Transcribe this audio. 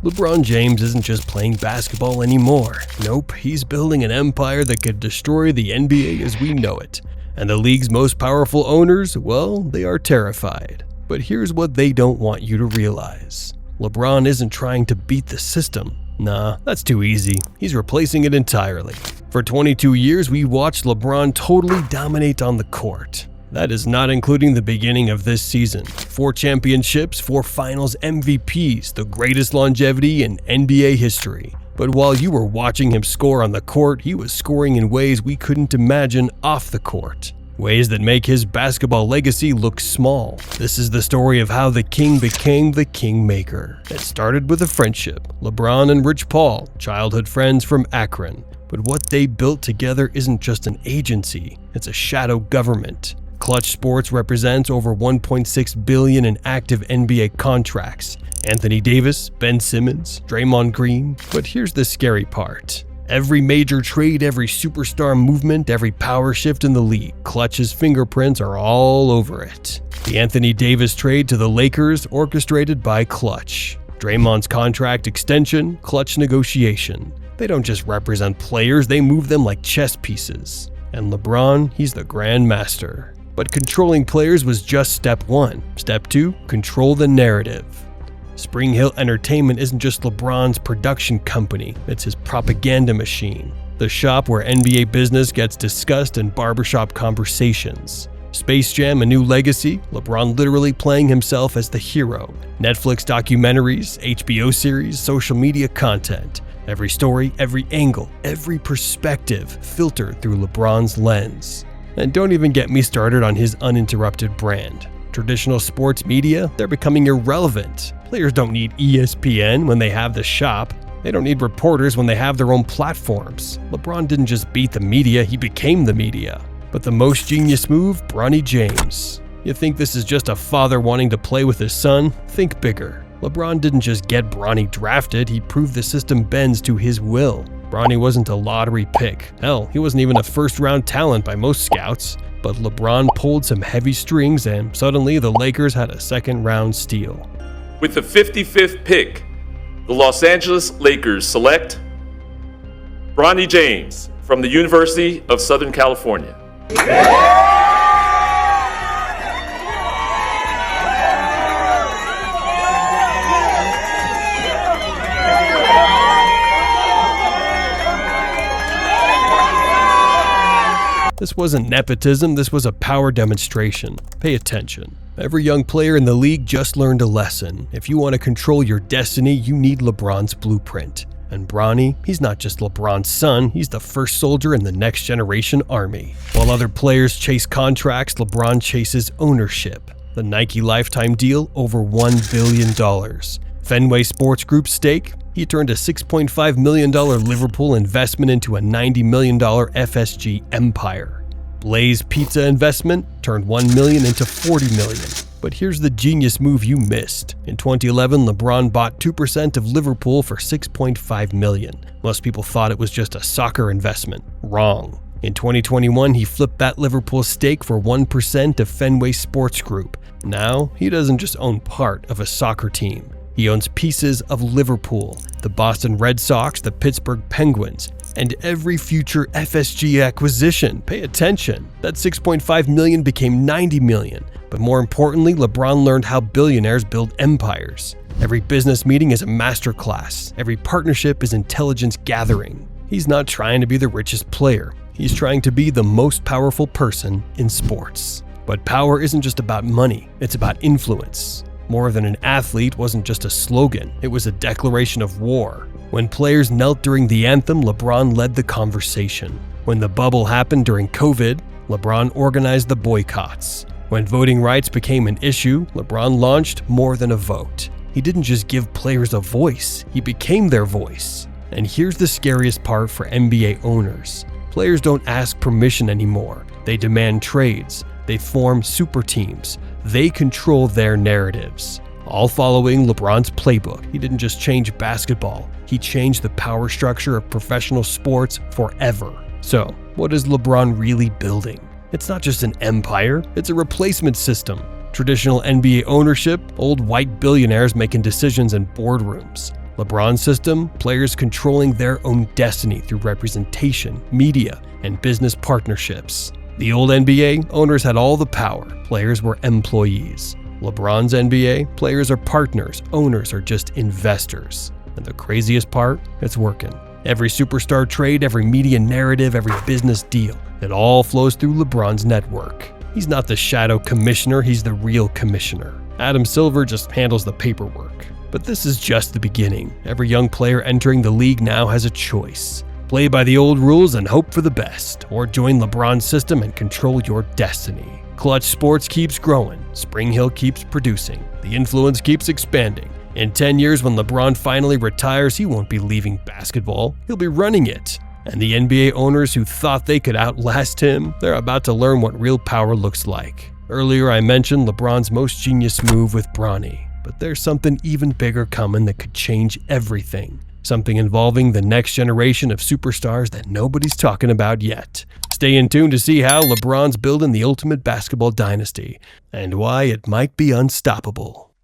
LeBron James isn't just playing basketball anymore. Nope, he's building an empire that could destroy the NBA as we know it. And the league's most powerful owners, well, they are terrified. But here's what they don't want you to realize. LeBron isn't trying to beat the system. Nah, that's too easy. He's replacing it entirely. For 22 years, we watched LeBron totally dominate on the court. That is not including the beginning of this season. 4 championships, 4 finals MVPs, the greatest longevity in NBA history. But while you were watching him score on the court, he was scoring in ways we couldn't imagine off the court. Ways that make his basketball legacy look small. This is the story of how the king became the kingmaker. It started with a friendship. LeBron and Rich Paul, childhood friends from Akron. But what they built together isn't just an agency, it's a shadow government. Klutch Sports represents over $1.6 billion in active NBA contracts. Anthony Davis, Ben Simmons, Draymond Green. But here's the scary part. Every major trade, every superstar movement, every power shift in the league, Klutch's fingerprints are all over it. The Anthony Davis trade to the Lakers, orchestrated by Klutch. Draymond's contract extension, Klutch negotiation. They don't just represent players, they move them like chess pieces. And LeBron, he's the grand master. But controlling players was just step 1. Step 2, control the narrative. SpringHill Entertainment isn't just LeBron's production company, it's his propaganda machine. The shop where NBA business gets discussed in barbershop conversations. Space Jam: A New Legacy, LeBron literally playing himself as the hero. Netflix documentaries, HBO series, social media content. Every story, every angle, every perspective filtered through LeBron's lens. And don't even get me started on his uninterrupted brand. Traditional sports media, they're becoming irrelevant. Players don't need ESPN when they have the shop. They don't need reporters when they have their own platforms. LeBron didn't just beat the media, he became the media. But the most genius move, Bronny James. You think this is just a father wanting to play with his son? Think bigger. LeBron didn't just get Bronny drafted, he proved the system bends to his will. Bronny wasn't a lottery pick. Hell, he wasn't even a first-round talent by most scouts. But LeBron pulled some heavy strings and suddenly the Lakers had a second-round steal. With the 55th pick, the Los Angeles Lakers select Bronny James from the University of Southern California. This wasn't nepotism, this was a power demonstration. Pay attention. Every young player in the league just learned a lesson. If you want to control your destiny, you need LeBron's blueprint. And Bronny, he's not just LeBron's son, he's the first soldier in the next generation army. While other players chase contracts, LeBron chases ownership. The Nike lifetime deal, over $1 billion. Fenway Sports Group stake, he turned a $6.5 million Liverpool investment into a $90 million FSG empire. Blaze Pizza investment turned $1 million into $40 million. But here's the genius move you missed. In 2011, LeBron bought 2% of Liverpool for $6.5 million. Most people thought it was just a soccer investment. Wrong. In 2021, he flipped that Liverpool stake for 1% of Fenway Sports Group. Now, he doesn't just own part of a soccer team. He owns pieces of Liverpool, the Boston Red Sox, the Pittsburgh Penguins, and every future FSG acquisition. Pay attention. That $6.5 million became $90 million. But more importantly, LeBron learned how billionaires build empires. Every business meeting is a masterclass. Every partnership is intelligence gathering. He's not trying to be the richest player. He's trying to be the most powerful person in sports. But power isn't just about money, it's about influence. More than an athlete wasn't just a slogan, it was a declaration of war. When players knelt during the anthem, LeBron led the conversation. When the bubble happened during COVID, LeBron organized the boycotts. When voting rights became an issue, LeBron launched More Than a Vote. He didn't just give players a voice, he became their voice. And here's the scariest part for NBA owners. Players don't ask permission anymore. They demand trades. They form super teams. They control their narratives. All following LeBron's playbook. He didn't just change basketball. He changed the power structure of professional sports forever. So, what is LeBron really building? It's not just an empire, it's a replacement system. Traditional NBA ownership, old white billionaires making decisions in boardrooms. LeBron's system, players controlling their own destiny through representation, media, and business partnerships. The old NBA, owners had all the power, players were employees. LeBron's NBA, players are partners, owners are just investors. And the craziest part, it's working. Every superstar trade, every media narrative, every business deal, it all flows through LeBron's network. He's not the shadow commissioner, he's the real commissioner. Adam Silver just handles the paperwork. But this is just the beginning. Every young player entering the league now has a choice. Play by the old rules and hope for the best, or join LeBron's system and control your destiny. Klutch Sports keeps growing, SpringHill keeps producing, the influence keeps expanding. In 10 years, when LeBron finally retires, he won't be leaving basketball, he'll be running it. And the NBA owners who thought they could outlast him, they're about to learn what real power looks like. Earlier I mentioned LeBron's most genius move with Bronny, but there's something even bigger coming that could change everything. Something involving the next generation of superstars that nobody's talking about yet. Stay in tune to see how LeBron's building the ultimate basketball dynasty, and why it might be unstoppable.